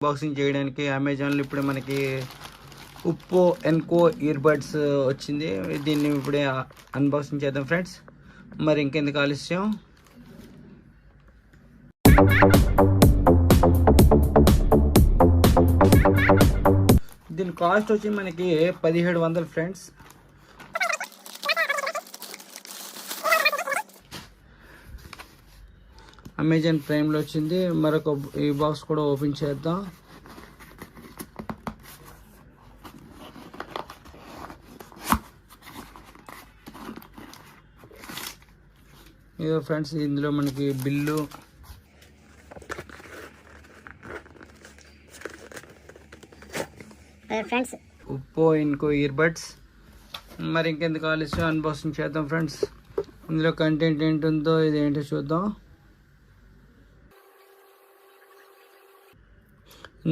Unboxing చేయడానికి అమెజాన్లో ఇప్పుడే మనకి ఒప్పో ఎన్కో ఇయర్బడ్స్ వచ్చింది. దీన్ని ఇప్పుడే అన్బాక్సింగ్ చేద్దాం ఫ్రెండ్స్. మరి ఇంకెందుకు ఆలస్యం, దీని కాస్ట్ వచ్చి మనకి 1700 ఫ్రెండ్స్. అమెజాన్ ప్రైమ్లో వచ్చింది. మరొక ఈ బాక్స్ కూడా ఓపెన్ చేద్దాం. ఇదో ఫ్రెండ్స్, ఇందులో మనకి bill, friends Oppo Enco earbuds. మరి ఇంకెందుకు ఆలస్యం, అన్బాక్సింగ్ చేద్దాం ఫ్రెండ్స్. ఇందులో కంటెంట్ ఏంటుందో ఇది ఏంటో చూద్దాం.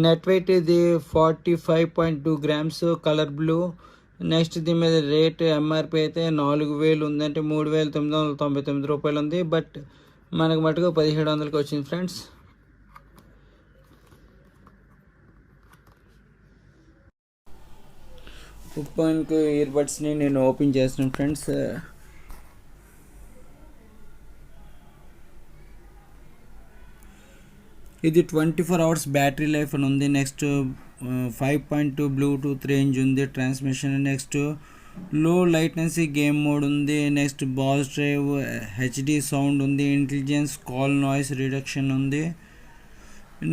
నెట్ వెయిట్ ఇది 45.2 grams, కలర్ బ్లూ. నెక్స్ట్ దీని మీద రేట్ ఎంఆర్పి అయితే 4000 ఉందంటే 3999 రూపాయలు ఉంది. బట్ మనకు మటుకు 1700కి వచ్చింది ఫ్రెండ్స్. ఒప్పో ఎన్కో ఇయర్బడ్స్ని నేను ఓపెన్ చేస్తున్నాను ఫ్రెండ్స్. ఇది 24 hours బ్యాటరీ లైఫ్ అని ఉంది. నెక్స్ట్ 5.2 బ్లూటూత్ రేంజ్ ఉంది, ట్రాన్స్మిషన్. నెక్స్ట్ లో లైటెన్సీ గేమ్ మోడ్ ఉంది. Next boss drive, HD sound ఉంది, ఇంటెలిజెన్స్, కాల్ నాయిస్ రిడక్షన్ ఉంది.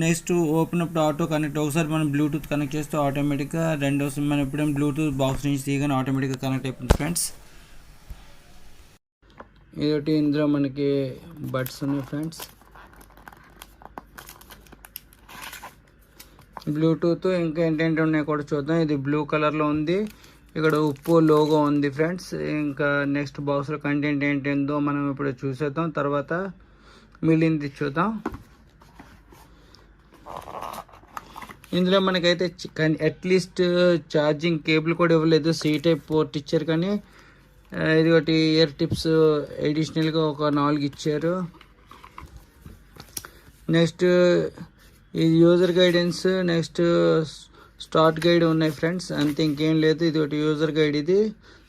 Next open up auto connect. ఒకసారి మనం బ్లూటూత్ కనెక్ట్ చేస్తే ఆటోమేటిక్గా, రెండోసారి మనం ఎప్పుడైనా బ్లూటూత్ బాక్స్ నుంచి తీయగానే ఆటోమేటిక్గా కనెక్ట్ అయిపోతుంది ఫ్రెండ్స్. ఇదొకటి, ఇందులో మనకి బడ్స్ ఉన్నాయి ఫ్రెండ్స్, బ్లూటూత్. ఇంకా ఏంటంటే ఉన్నాయి కూడా చూద్దాం. ఇది బ్లూ కలర్లో ఉంది, ఇక్కడ ఒప్పో లోగో ఉంది ఫ్రెండ్స్. ఇంకా నెక్స్ట్ బాక్స్లో కంటెంట్ ఏంటో మనం ఇప్పుడు చూసేద్దాం, తర్వాత మిగిలింది చూద్దాం. ఇందులో మనకైతే అట్లీస్ట్ ఛార్జింగ్ కేబుల్ కూడా ఇవ్వలేదు, సి టైప్ పోర్ట్ ఇచ్చారు. కానీ ఇది ఒకటి ఇయర్ టిప్స్ అడిషనల్గా ఒక 4 ఇచ్చారు. నెక్స్ట్ ఇది user guidance, next start guide ఉన్నాయి ఫ్రెండ్స్, అంతే, ఇంకేం లేదు. ఇది ఒకటి యూజర్ గైడ్, ఇది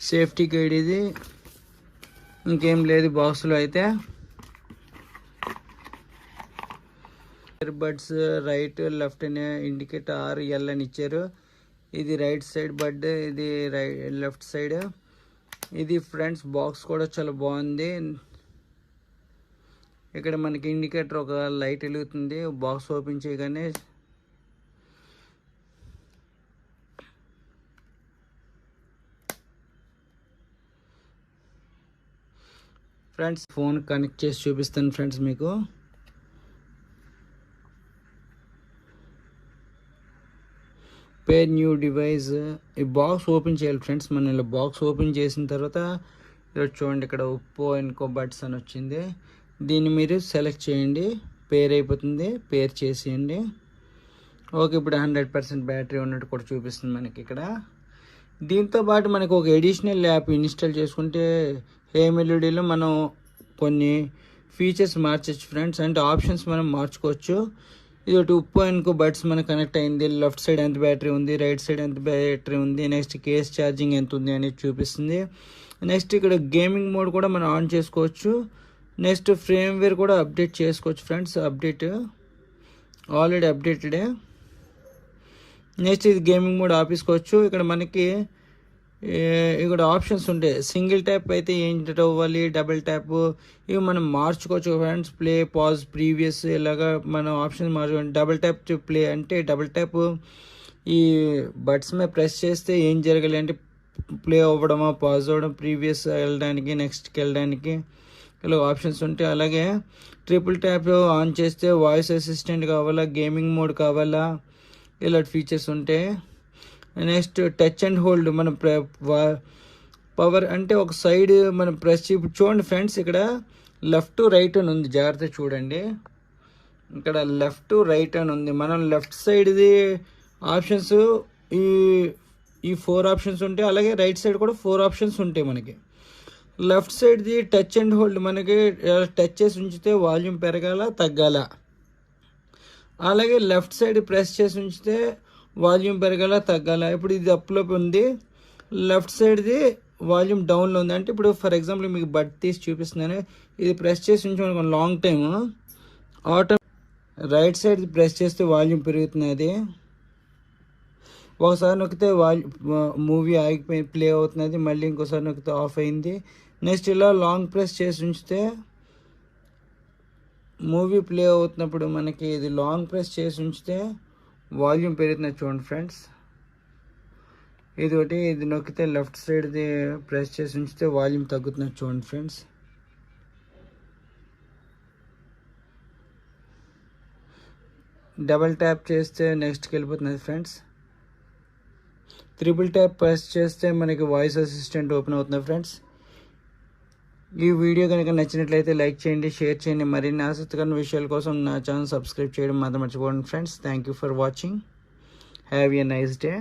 సేఫ్టీ గైడ్, ఇది ఇంకేం లేదు బాక్స్లో అయితే. ఇయర్బడ్స్ రైట్ లెఫ్ట్ అని ఇండికేట్ RL అని ఇచ్చారు. ఇది రైట్ సైడ్ బడ్, ఇది లెఫ్ట్ సైడ్. ఇది ఫ్రెండ్స్ బాక్స్ కూడా చాలా బాగుంది. ఇక్కడ మనకి ఇండికేటర్ ఒక లైట్ వెలుగుతుంది బాక్స్ ఓపెన్ చేయగానే. ఫ్రెండ్స్ ఫోన్ కనెక్ట్ చేసి చూపిస్తాను ఫ్రెండ్స్ మీకు. పేర్ న్యూ డివైస్. ఈ బాక్స్ ఓపెన్ చేయాలి ఫ్రెండ్స్. మనం ఇలా బాక్స్ ఓపెన్ చేసిన తర్వాత చూడండి, ఇక్కడ ఒప్పో ఎన్కో బడ్స్ అని వచ్చింది. దీన్ని మీరు సెలెక్ట్ చేయండి, పేర్ అయిపోతుంది, పేర్ చేసేయండి. ఓకే, ఇప్పుడు 100% బ్యాటరీ ఉన్నట్టు కూడా చూపిస్తుంది మనకి ఇక్కడ. దీంతో పాటు మనకు ఒక ఎడిషనల్ యాప్ ఇన్స్టాల్ చేసుకుంటే హేమెల్యూడీలో మనం కొన్ని ఫీచర్స్ మార్చచ్చు ఫ్రెండ్స్, అంటే ఆప్షన్స్ మనం మార్చుకోవచ్చు. ఇది ఒకటి ఒప్పో ఎన్కో బడ్స్ మనకు కనెక్ట్ అయింది. లెఫ్ట్ సైడ్ ఎంత బ్యాటరీ ఉంది, రైట్ సైడ్ ఎంత బ్యాటరీ ఉంది, నెక్స్ట్ కేస్ ఛార్జింగ్ ఎంత ఉంది అనేది చూపిస్తుంది. నెక్స్ట్ ఇక్కడ గేమింగ్ మోడ్ కూడా మనం ఆన్ చేసుకోవచ్చు. నెక్స్ట్ ఫ్రేమ్వేర్ కూడా అప్డేట్ చేసుకోవచ్చు ఫ్రెండ్స్, అప్డేట్ ఆల్రెడీ అప్డేటెడే. నెక్స్ట్ ఇది గేమింగ్ మోడ్ ఆపేసుకోవచ్చు. ఇక్కడ మనకి ఇక్కడ ఆప్షన్స్ ఉంటాయి. సింగిల్ ట్యాప్ అయితే ఏంటి అవ్వాలి, డబుల్ ట్యాప్ ఇవి మనం మార్చుకోవచ్చు ఫ్రెండ్స్. ప్లే, పాజ్, ప్రీవియస్ ఇలాగా మనం ఆప్షన్స్ మార్చుకోవచ్చు. డబుల్ ట్యాప్ టు ప్లే అంటే డబుల్ ట్యాప్ ఈ బడ్స్ మీద ప్రెస్ చేస్తే ఏం జరగాలి అంటే ప్లే అవ్వడమా, పాజ్ అవ్వడం, ప్రీవియస్ వెళ్ళడానికి, నెక్స్ట్కి వెళ్ళడానికి ఇలా ఆప్షన్స్ ఉంటాయి. అలాగే ట్రిపుల్ ట్యాప్ ఆన్ చేస్తే వాయిస్ అసిస్టెంట్ కావాలా, గేమింగ్ మోడ్ కావాలా, ఇలాంటి ఫీచర్స్ ఉంటాయి. నెక్స్ట్ టచ్ అండ్ హోల్డ్, మన పవర్ అంటే ఒక సైడ్ మనం ప్రెస్ చూడండి ఫ్రెండ్స్, ఇక్కడ లెఫ్ట్ రైట్ అని ఉంది, జాగ్రత్త చూడండి. ఇక్కడ లెఫ్ట్ రైట్ అని ఉంది. మనం లెఫ్ట్ సైడ్ది ఆప్షన్స్ ఈ 4 ఆప్షన్స్ ఉంటాయి. అలాగే రైట్ సైడ్ కూడా 4 ఆప్షన్స్ ఉంటాయి మనకి. లెఫ్ట్ సైడ్ది టచ్ అండ్ హోల్డ్, మనకి టచ్ చేసి ఉంచితే వాల్యూమ్ పెరగాల తగ్గాల. అలాగే లెఫ్ట్ సైడ్ ప్రెస్ చేసి ఉంచితే వాల్యూమ్ పెరగాల తగ్గాల. ఇప్పుడు ఇది అప్లో ఉంది, లెఫ్ట్ సైడ్ది వాల్యూమ్ డౌన్లో ఉంది. అంటే ఇప్పుడు ఫర్ ఎగ్జాంపుల్ మీకు బడ్ తీసి చూపిస్తున్నాను. ఇది ప్రెస్ చేసి ఉంచి long time auto right side press చేస్తే వాల్యూమ్ పెరుగుతున్నది. ఒకసారి నొక్కితే మూవీ ఆగిపోయి ప్లే అవుతున్నది, మళ్ళీ ఇంకోసారి నొక్కితే ఆఫ్ అయింది. నెక్స్ట్ ఇలా లాంగ్ ప్రెస్ చేసి ఉంచితే మూవీ ప్లే అవుతున్నప్పుడు మనకి ఇది లాంగ్ ప్రెస్ చేసి ఉంచితే వాల్యూమ్ పెరుగుతున్నది చూడండి ఫ్రెండ్స్. ఇది ఒకటి, ఇది నొక్కితే లెఫ్ట్ సైడ్ది ప్రెస్ చేసి ఉంచితే వాల్యూమ్ తగ్గుతున్నది చూడండి ఫ్రెండ్స్. డబల్ ట్యాప్ చేస్తే నెక్స్ట్కి వెళ్ళిపోతున్నది ఫ్రెండ్స్. త్రిబుల్ ట్యాప్ ప్రెస్ చేస్తే మనకి వాయిస్ అసిస్టెంట్ ఓపెన్ అవుతుంది ఫ్రెండ్స్. ఈ వీడియో కనుక నచ్చినట్లయితే లైక్ చేయండి, షేర్ చేయండి. మరిన్ని ఆసక్తికరమైన విషయాల కోసం నా ఛానల్ సబ్స్క్రైబ్ చేయడం మాత్రం మర్చిపోండి friends. Thank you for watching. Have a nice day.